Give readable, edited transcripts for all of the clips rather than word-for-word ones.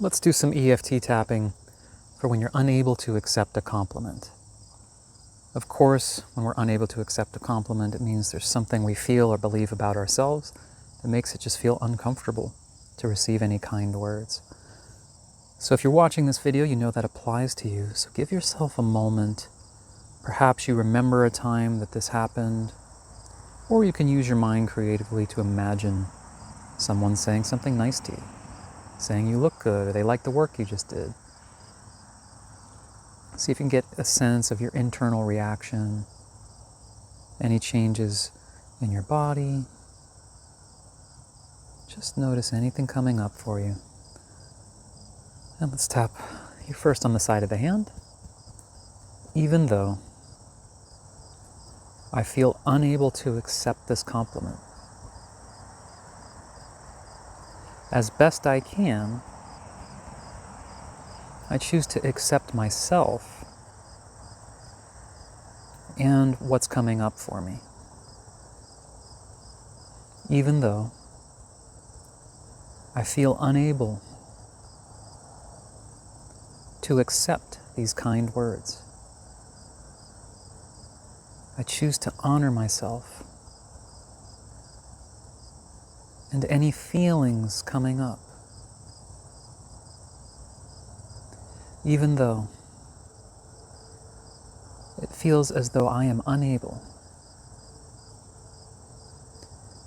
Let's do some EFT tapping for when you're unable to accept a compliment. Of course, when we're unable to accept a compliment, it means there's something we feel or believe about ourselves that makes it just feel uncomfortable to receive any kind words. So if you're watching this video, you know that applies to you. So give yourself a moment. Perhaps you remember a time that this happened, or you can use your mind creatively to imagine someone saying something nice to you, saying you look good, or they like the work you just did. See if you can get a sense of your internal reaction, any changes in your body. Just notice anything coming up for you. And let's tap you first on the side of the hand. Even though I feel unable to accept this compliment, as best I can, I choose to accept myself and what's coming up for me. Even though I feel unable to accept these kind words, I choose to honor myself and any feelings coming up. Even though it feels as though I am unable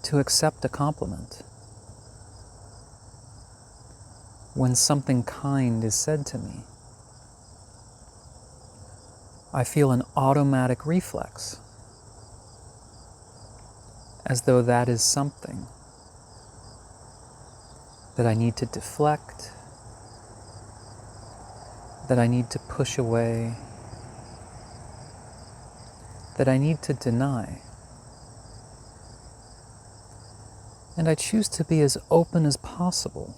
to accept a compliment when something kind is said to me, I feel an automatic reflex, as though that is something that I need to deflect, that I need to push away, that I need to deny. And I choose to be as open as possible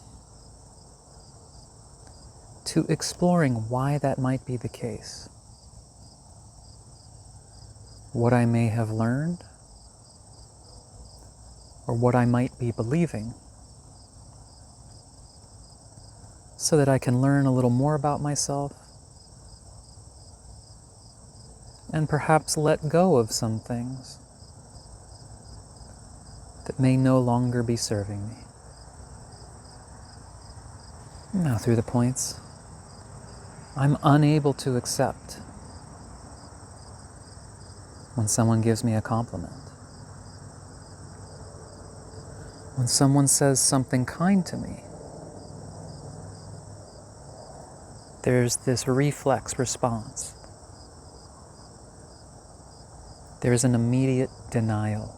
to exploring why that might be the case, what I may have learned, or what I might be believing, so that I can learn a little more about myself and perhaps let go of some things that may no longer be serving me. Now through the points, I'm unable to accept when someone gives me a compliment. When someone says something kind to me, there's this reflex response. There's an immediate denial.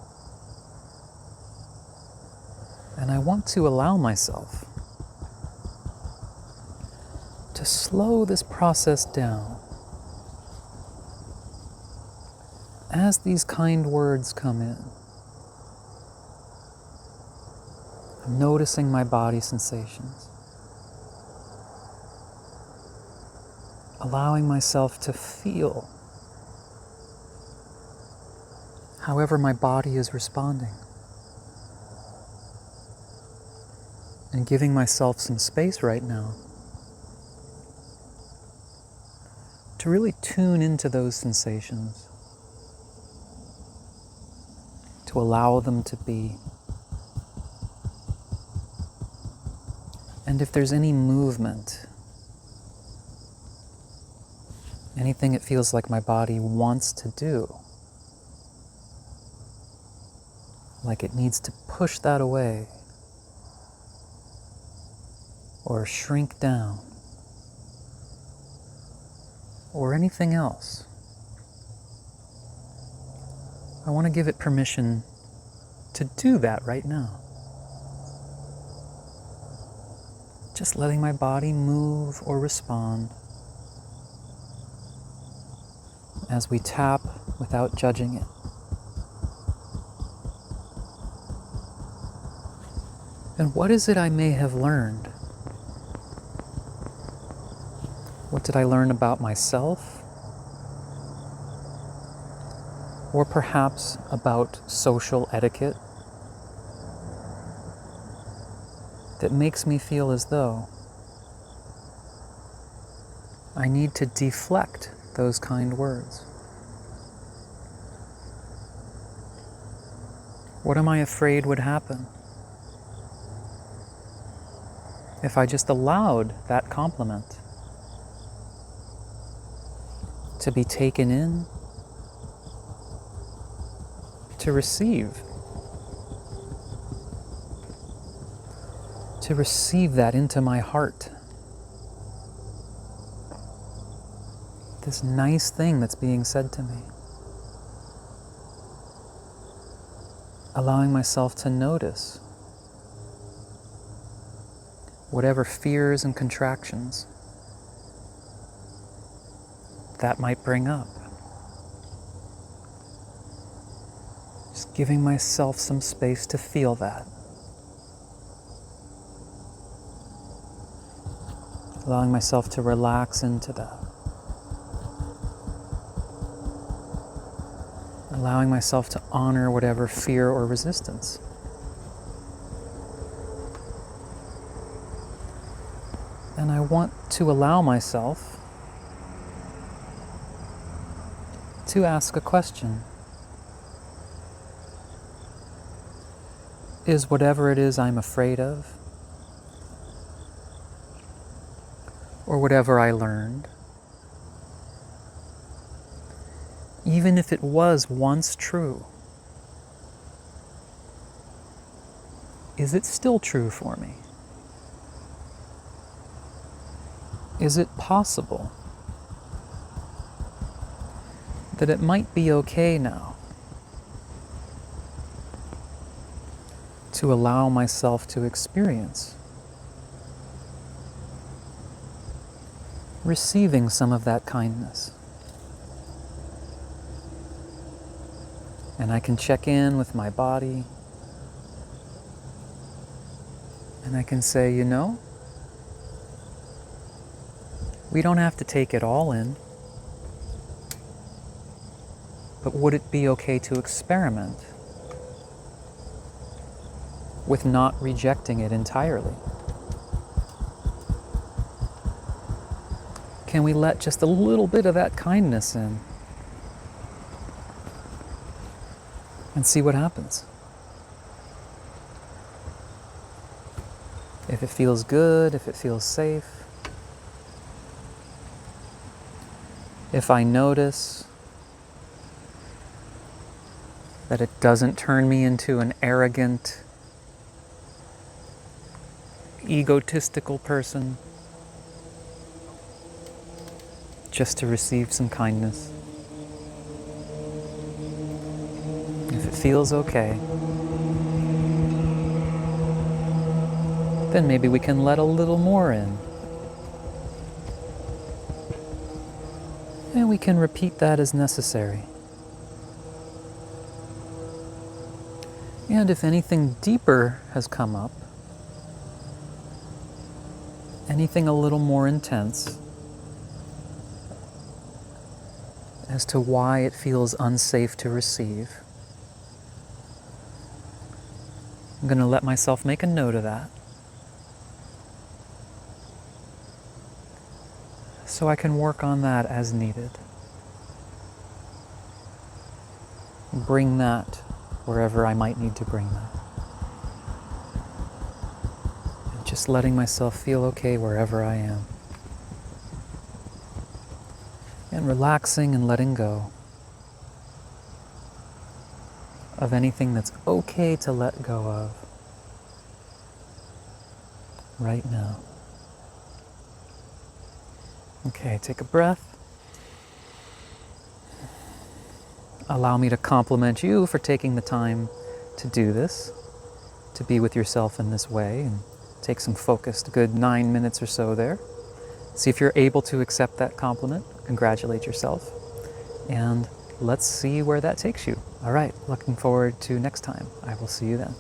And I want to allow myself to slow this process down. As these kind words come in, I'm noticing my body sensations, allowing myself to feel however my body is responding, and giving myself some space right now to really tune into those sensations, to allow them to be. And if there's any movement, anything it feels like my body wants to do, like it needs to push that away or shrink down or anything else, I want to give it permission to do that right now. Just letting my body move or respond as we tap without judging it. And what is it I may have learned? What did I learn about myself? Or perhaps about social etiquette that makes me feel as though I need to deflect those kind words. What am I afraid would happen if I just allowed that compliment to be taken in, to receive that into my heart? This nice thing that's being said to me. Allowing myself to notice whatever fears and contractions that might bring up. Just giving myself some space to feel that. Allowing myself to relax into that. Allowing myself to honor whatever fear or resistance. And I want to allow myself to ask a question. Is whatever it is I'm afraid of, or whatever I learned, even if it was once true, is it still true for me? Is it possible that it might be okay now to allow myself to experience receiving some of that kindness? And I can check in with my body, and I can say, you know, we don't have to take it all in, but would it be okay to experiment with not rejecting it entirely? Can we let just a little bit of that kindness in and see what happens? If it feels good, if it feels safe, if I notice that it doesn't turn me into an arrogant, egotistical person just to receive some kindness. If it feels okay, then maybe we can let a little more in. And we can repeat that as necessary. And if anything deeper has come up, anything a little more intense as to why it feels unsafe to receive, I'm going to let myself make a note of that, so I can work on that as needed. Bring that wherever I might need to bring that. And just letting myself feel okay wherever I am. And relaxing and letting go of anything that's okay to let go of right now. Okay, take a breath. Allow me to compliment you for taking the time to do this, to be with yourself in this way, and take some focused, good 9 minutes or so there. See if you're able to accept that compliment. Congratulate yourself. And let's see where that takes you. All right, looking forward to next time. I will see you then.